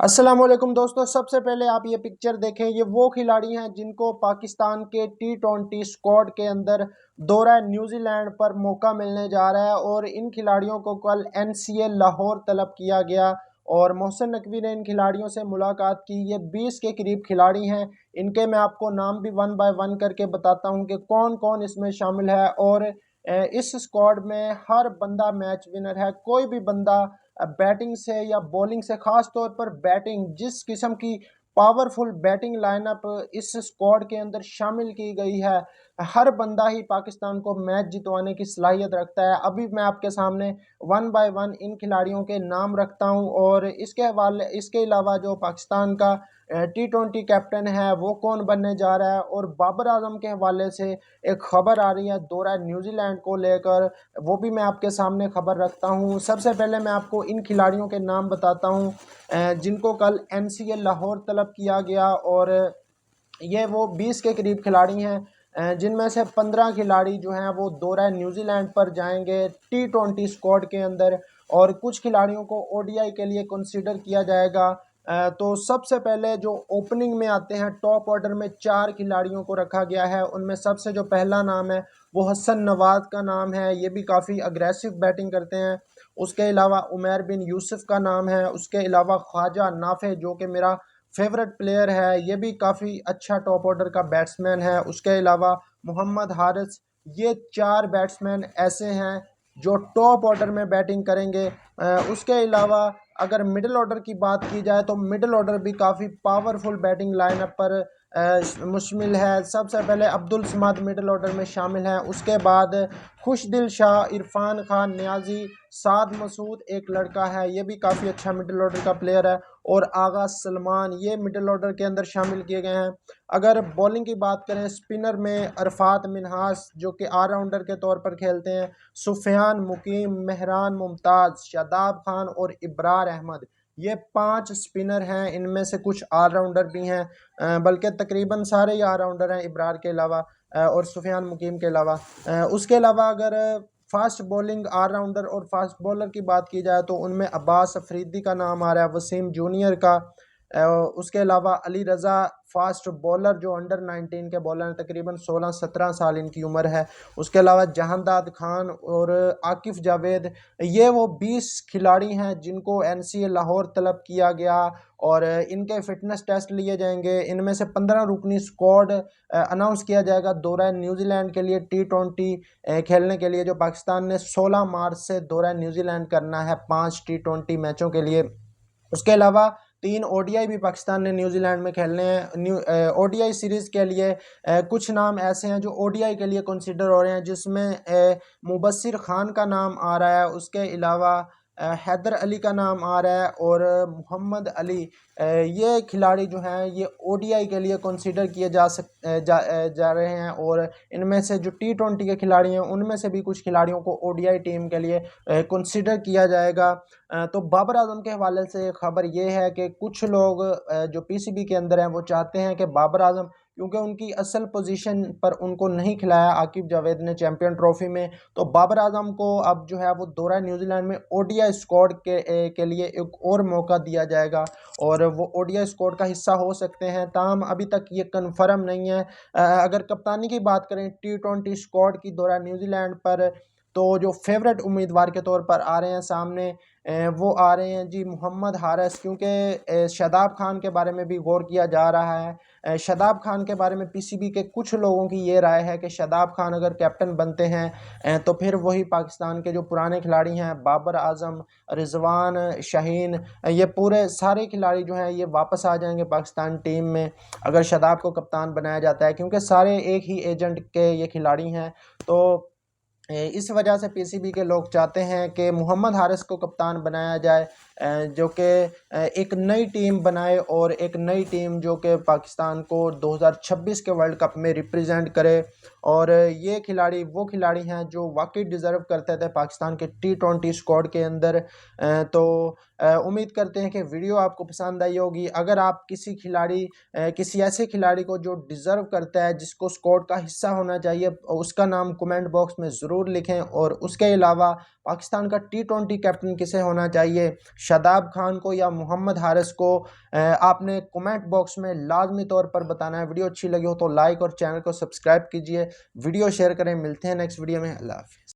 अस्सलाम वालेकुम दोस्तों, सबसे पहले आप ये पिक्चर देखें। ये वो खिलाड़ी हैं जिनको पाकिस्तान के T20 स्क्वाड के अंदर दौरा न्यूजीलैंड पर मौका मिलने जा रहा है और इन खिलाड़ियों को कल NCA लाहौर तलब किया गया और मोहसिन नकवी ने इन खिलाड़ियों से मुलाकात की। ये 20 के करीब खिलाड़ी हैं। इनके मैं आपको नाम भी वन बाय वन करके बताता हूँ कि कौन कौन इसमें शामिल है। और इस स्क्वाड में हर बंदा मैच विनर है। कोई भी बंदा बैटिंग से या बॉलिंग से, खास तौर पर बैटिंग, जिस किस्म की पावरफुल बैटिंग लाइनअप इस स्क्वाड के अंदर शामिल की गई है, हर बंदा ही पाकिस्तान को मैच जितवाने की सलाहियत रखता है। अभी मैं आपके सामने वन बाय वन इन खिलाड़ियों के नाम रखता हूं और इसके अलावा जो पाकिस्तान का T20 कैप्टन है वो कौन बनने जा रहा है। और बाबर आजम के हवाले से एक खबर आ रही है दौरा न्यूजीलैंड को लेकर, वो भी मैं आपके सामने खबर रखता हूं। सबसे पहले मैं आपको इन खिलाड़ियों के नाम बताता हूं जिनको कल NCA लाहौर तलब किया गया। और ये वो 20 के करीब खिलाड़ी हैं जिनमें से 15 खिलाड़ी जो हैं वो दौरा न्यूजीलैंड पर जाएंगे T20 स्क्वाड के अंदर, और कुछ खिलाड़ियों को ODI के लिए कंसीडर किया जाएगा। तो सबसे पहले जो ओपनिंग में आते हैं, टॉप ऑर्डर में 4 खिलाड़ियों को रखा गया है। उनमें सबसे जो पहला नाम है वो हसन नवाज का नाम है। ये भी काफ़ी अग्रेसिव बैटिंग करते हैं। उसके अलावा उमैर बिन यूसुफ का नाम है। उसके अलावा ख्वाजा नाफे, जो कि मेरा फेवरेट प्लेयर है, ये भी काफ़ी अच्छा टॉप ऑर्डर का बैट्समैन है। उसके अलावा मोहम्मद हारिस। ये 4 बैट्समैन ऐसे हैं जो टॉप ऑर्डर में बैटिंग करेंगे। उसके अलावा अगर मिडिल ऑर्डर की बात की जाए तो मिडिल ऑर्डर भी काफ़ी पावरफुल बैटिंग लाइनअप पर मुश्तमिल है। सबसे पहले अब्दुल समाद मिडिल ऑर्डर में शामिल हैं। उसके बाद खुशदिल शाह, इरफान खान, नियाजी, साद मसूद एक लड़का है, ये भी काफ़ी अच्छा मिडिल ऑर्डर का प्लेयर है, और आगा सलमान, ये मिडिल ऑर्डर के अंदर शामिल किए गए हैं। अगर बॉलिंग की बात करें, स्पिनर में अरफात मिनहास जो कि ऑलराउंडर के तौर पर खेलते हैं, सुफियान मुकीम, मेहरान मुमताज़, शादाब खान और इब्रार अहमद, ये 5 स्पिनर हैं। इनमें से कुछ ऑलराउंडर भी हैं, बल्कि तकरीबन सारे ही ऑलराउंडर हैं इब्रार के अलावा और सुफियान मुकीम के अलावा। उसके अलावा अगर फास्ट बॉलिंग ऑलराउंडर और फास्ट बॉलर की बात की जाए तो उनमें अब्बास अफरीदी का नाम आ रहा है, वसीम जूनियर का। उसके अलावा अली रज़ा फास्ट बॉलर जो अंडर 19 के बॉलर हैं, तकरीबन 16-17 साल इनकी उम्र है। उसके अलावा जहांदाद खान और आकिफ जावेद, ये वो 20 खिलाड़ी हैं जिनको NCA लाहौर तलब किया गया और इनके फिटनेस टेस्ट लिए जाएंगे। इनमें से 15 रुकनी स्क्वाड अनाउंस किया जाएगा दौरा न्यूजीलैंड के लिए T20 खेलने के लिए, जो पाकिस्तान ने 16 मार्च से दौरा न्यूजीलैंड करना है 5 T20 मैचों के लिए। उसके अलावा 3 ODI भी पाकिस्तान ने न्यूजीलैंड में खेलने हैं। ODI सीरीज़ के लिए कुछ नाम ऐसे हैं जो ODI के लिए कंसिडर हो रहे हैं, जिसमें मुबस्सिर खान का नाम आ रहा है। उसके अलावा हैदर अली का नाम आ रहा है और मोहम्मद अली। ये खिलाड़ी जो हैं ये ODI के लिए कंसीडर किए जा रहे हैं। और इनमें से जो T20 के खिलाड़ी हैं उनमें से भी कुछ खिलाड़ियों को ODI टीम के लिए कंसीडर किया जाएगा। तो बाबर आजम के हवाले से खबर ये है कि कुछ लोग जो PCB के अंदर हैं वो चाहते हैं कि बाबर आजम, क्योंकि उनकी असल पोजीशन पर उनको नहीं खिलाया आकिब जावेद ने चैंपियन ट्रॉफी में, तो बाबर आजम को अब जो है वो दौरा न्यूजीलैंड में ODI स्क्वाड के लिए एक और मौका दिया जाएगा और वो ODI स्क्वाड का हिस्सा हो सकते हैं। ताहम अभी तक ये कन्फर्म नहीं है। अगर कप्तानी की बात करें T20 स्क्वाड की दौरा न्यूजीलैंड पर, तो जो फेवरेट उम्मीदवार के तौर पर आ रहे हैं सामने, वो आ रहे हैं जी मोहम्मद हारिस, क्योंकि शादाब खान के बारे में भी गौर किया जा रहा है। शादाब खान के बारे में PCB के कुछ लोगों की ये राय है कि शादाब खान अगर कैप्टन बनते हैं तो फिर वही पाकिस्तान के जो पुराने खिलाड़ी हैं, बाबर आजम, रिजवान, शाहीन, ये पूरे सारे खिलाड़ी जो हैं ये वापस आ जाएंगे पाकिस्तान टीम में अगर शादाब को कप्तान बनाया जाता है, क्योंकि सारे एक ही एजेंट के ये खिलाड़ी हैं। तो इस वजह से PCB के लोग चाहते हैं कि मोहम्मद हारिस को कप्तान बनाया जाए, जो कि एक नई टीम बनाए और एक नई टीम जो कि पाकिस्तान को 2026 के वर्ल्ड कप में रिप्रेजेंट करे। और ये खिलाड़ी वो खिलाड़ी हैं जो वाकई डिज़र्व करते थे पाकिस्तान के T20 स्क्वाड के अंदर। तो उम्मीद करते हैं कि वीडियो आपको पसंद आई होगी। अगर आप किसी ऐसे खिलाड़ी को जो डिज़र्व करता है, जिसको स्क्वाड का हिस्सा होना चाहिए, उसका नाम कमेंट बॉक्स में ज़रूर लिखें। और उसके अलावा पाकिस्तान का T20 कैप्टन किसे होना चाहिए, शादाब खान को या मोहम्मद हारिस को? आपने कमेंट बॉक्स में लाजमी तौर पर बताना है। वीडियो अच्छी लगी हो तो लाइक और चैनल को सब्सक्राइब कीजिए, वीडियो शेयर करें। मिलते हैं नेक्स्ट वीडियो में। अल्लाह हाफिज़।